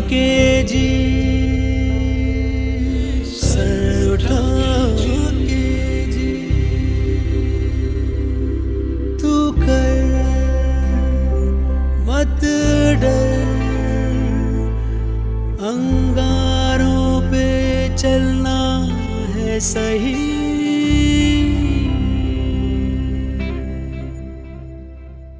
के जी, सर उठा के जी। तू कर मत डर, अंगारों पे चलना है सही।